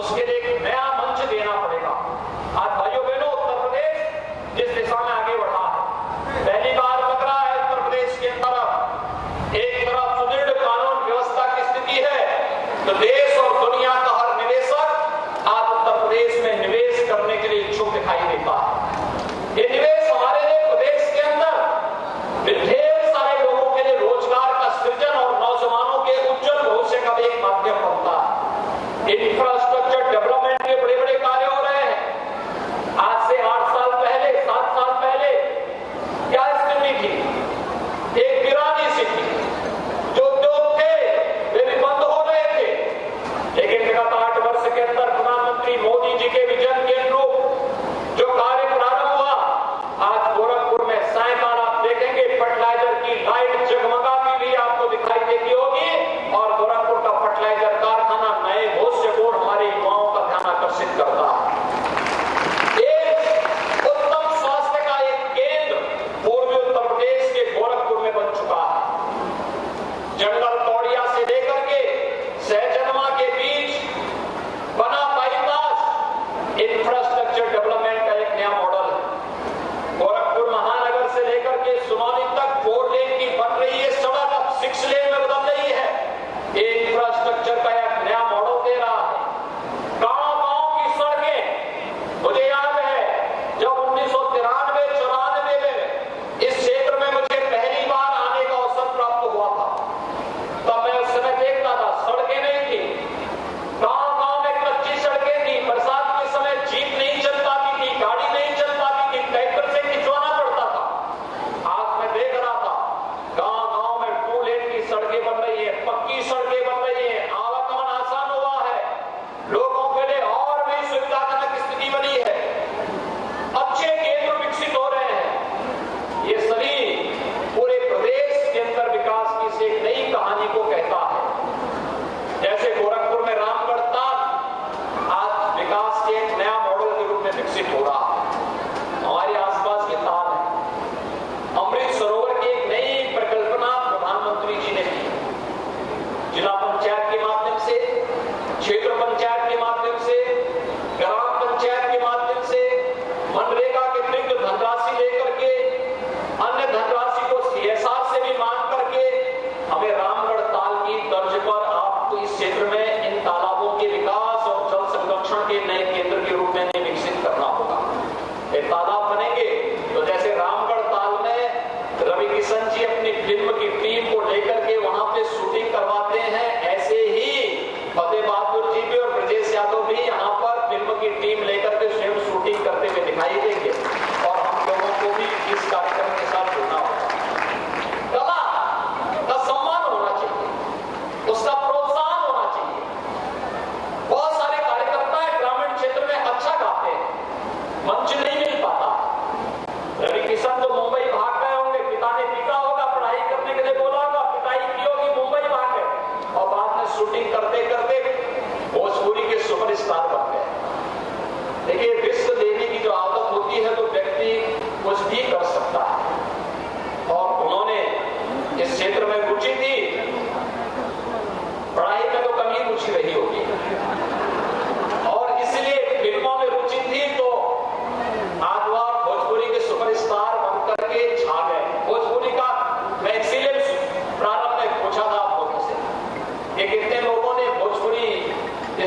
उसके लिए एक नया मंच देना पड़ेगा। आज भाइयों बहनों, उत्तर प्रदेश जिस दिशा में आगे बढ़ा है, पहली बार लग रहा है उत्तर प्रदेश के तरफ एक तरफ सुदृढ़ कानून व्यवस्था की स्थिति है, तो देश और दुनिया का हर निवेशक आज उत्तर प्रदेश में निवेश करने के लिए इच्छुक दिखाई देता है। ये निवेश हमारे लिए प्रदेश के अंदर ढेर सारे लोगों के लिए रोजगार का सृजन और नौजवानों के उज्जवल भविष्य का एक माध्यम बनता है। इंफ्रास्ट्रक्चर डेवलपमेंट के बड़े बड़े कार्य हो रहे हैं। आज से 8 साल पहले, 7 साल पहले क्या स्थिति थी? एक वीरानी सी थी। जो उद्योग थे वे भी बंद हो रहे थे, लेकिन विगत 8 वर्ष के अंदर प्रधानमंत्री मोदी जी के विजन के अनुरूप जो कार्य प्रारंभ हुआ, आज गोरखपुर में सायकाल आप देखेंगे फर्टिलाइजर की लाइट जगमगाती हुई आपको दिखाई देती होगी, और गोरखपुर का फर्टिलाइजर कारखाना नए भविष्य को हमारे युवाओं का ध्यान आकर्षित करता है। एक उत्तम स्वास्थ्य का एक केंद्र पूर्वी उत्तर प्रदेश के गोरखपुर में बन चुका है। जंगल तोड़िया से लेकर के सहजनमा के बीच बना बाईपास इंफ्रास्ट्रक्चर डेवलपमेंट का एक नया मॉडल है। गोरखपुर महानगर से लेकर के सुनौली तक 4 लेन की बन रही है सड़क, अब 6 लेन में बदल रही है। इंफ्रास्ट्रक्चर का एक नया मॉडल दे रहा है। गांव-गांव की सड़कें, मुझे याद है जब 1993-94 में इस क्षेत्र में मुझे पहली बार आने का अवसर प्राप्त हुआ था, तब मैं उस समय देखता था सड़कें नहीं थी, गांव-गांव में कच्ची सड़कें थी। बरसात के समय जीप नहीं चल पाती थी, गाड़ी नहीं चल पाती थी, ट्रैक्टर से खिंचवाना पड़ता था। आज मैं देख रहा था गांव-गांव में 2 लेन की सड़कें बन रही है, पक्की सड़कें बन रही है, आवागमन आसान हुआ है, लोगों के लिए और भी सुविधाजनक स्थिति बनी है, अच्छे केंद्र विकसित हो रहे हैं। ये सभी पूरे प्रदेश के अंदर विकास की से एक नई कहानी को कहता है। जैसे गोरखपुर में रामगढ़ ताल आज विकास के एक नया मॉडल के रूप में विकसित हो रहा है। हमारे आसपास के ताल है। अमृत सरोवर की एक नई परिकल्पना प्रधानमंत्री जी ने की। जिला पंचायत के माध्यम से, क्षेत्र पंचायत के माध्यम से, ग्राम पंचायत के माध्यम से, मनरेगा के अतिरिक्त धनराशि लेकर के, अन्य धनराशि को CSR से भी मांग करके हमें रामगढ़ ताल की तर्ज पर आपको इस क्षेत्र में इन तालाबों के विकास और जल संरक्षण के नए केंद्र के रूप में विकसित करना होगा। ये तालाब बनेंगे तो जैसे रामगढ़ ताल में रवि किशन जी अपनी फिल्म की टीम को लेकर के वहां पे शूटिंग करवाते हैं, ऐसे ही फतेह बहादुर जी भी और ब्रजेश यादव भी यहाँ पर फिल्म की टीम लेकर के स्वयं शूटिंग करते हुए दिखाई देंगे, और हम लोगों को भी इस कार्यक्रम के साथ जुड़ना होगा। कला का सम्मान होना चाहिए, उसका प्रोत्साहन होना चाहिए। बहुत सारे कार्यकर्ता ग्रामीण क्षेत्र में अच्छा गाते हैं, मंच नहीं मिल पाता। रवि किशन तो मुंबई भाग गए होंगे, पिता ने पीटा होगा, पढ़ाई करने के लिए बोला होगा, पिटाई की होगी, मुंबई भाग गए, और बाद में शूटिंग करते करते भोजपुरी के सुपरस्टार बन गए। देखिए, रिस्क लेने की जो आदत होती है तो व्यक्ति कुछ भी कर सकता है, और उन्होंने इस क्षेत्र में रुचि थी। पढ़ाई में तो कम ही रुचि रही होगी, और इसलिए फिल्मों में रुचि थी, तो आज वह भोजपुरी के सुपरस्टार बनकर के छा गए। भोजपुरी का मैं इसीलिए प्रारंभ में पूछा था आप लोगों से कि कितने लोगों ने भोजपुरी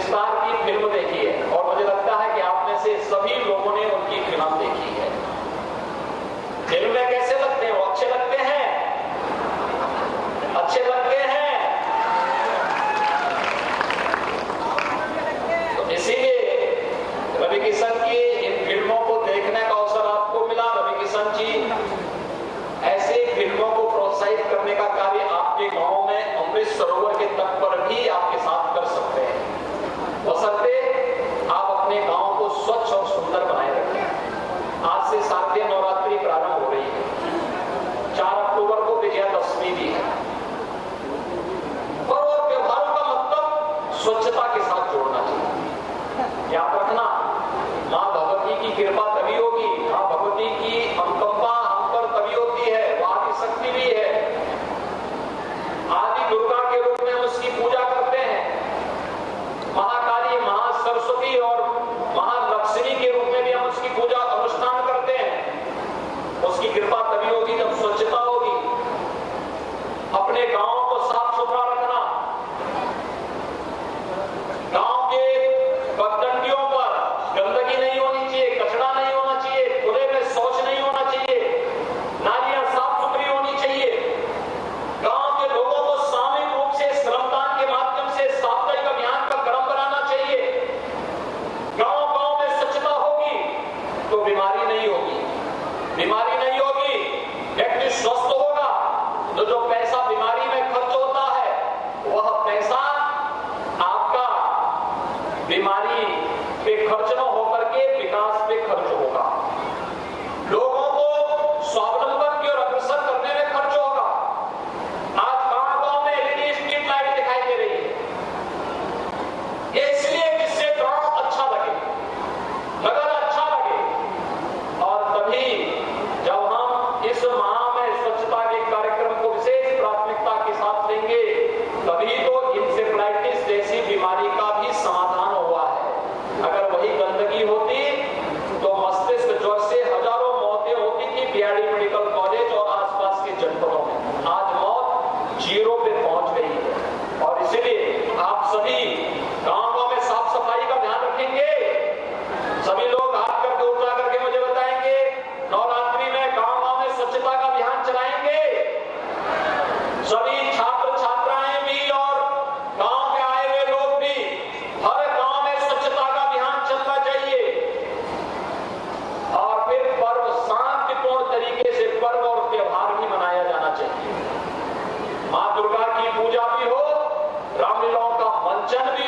स्टार की फिल्म देखी है, और मुझे लगता है कि आप में से सभी लोगों ने उनकी फिल्म देखी है। फिल्में कैसे लगते हैं? वो अच्छे लगते हैं, अच्छे लगते हैं। तो इसीलिए रवि किशन की इन फिल्मों को देखने का अवसर आपको मिला। रवि किशन जी ऐसे फिल्मों को प्रोत्साहित करने का कार्य आपके गांव में अमृत सरोवर के तट पर भी आपके साथ कर सकते हैं। बशर्ते आप अपने गांव को स्वच्छ और सुंदर बनाए रखें। आज से शारदीय नवरात्रि प्रारंभ हो रही है, 4 अक्टूबर को विजयादशमी भी है। पर्व और त्योहारों का मतलब स्वच्छता के साथ जोड़ना चाहिए। याद रखना, मां भगवती की कृपा तभी होगी, मां भगवती की अनुकंपा हम पर तभी होती है, वहां की शक्ति भी है। आदि दुर्गा के रूप में हम उसकी पूजा करते हैं। महाकाली, महासरस्वती बीमारी पे खर्च न होकर के विकास पे खर्च होगा, लोगों को स्वावलंबन की ओर अग्रसर करने में खर्च होगा। आज गांव-गांव में एलईडी स्ट्रीट लाइट दिखाई दे रही है, इसलिए जिससे गांव अच्छा लगे, नगर अच्छा लगे। और तभी जब हम इस माह में स्वच्छता के कार्यक्रम को विशेष प्राथमिकता के साथ लेंगे, तभी तो इंसेफ्लाइटिस जैसी बीमारी का भी समाधान हुआ है। अगर वही गंदगी होती तो मस्तिष्क ज्वर से हजारों मौतें होती थी बीआरडी मेडिकल कॉलेज और आसपास के जनपदों में। आज मौत 0 पे पहुंच गई है। और इसीलिए आप सभी गांव में साफ सफाई का ध्यान रखेंगे। सभी लोग हाथ करके उठा करके मुझे बताएंगे, नवरात्रि में गांव में स्वच्छता का अभियान चलाएंगे। सभी छात्र छात्राएं भी और गांव में आए हुए लोग भी, हर गांव में स्वच्छता का अभियान चलना चाहिए। और फिर पर्व शांतिपूर्ण तरीके से पर्व और त्योहार भी मनाया जाना चाहिए। मां दुर्गा की पूजा भी हो, रामलीलाओं का मंचन भी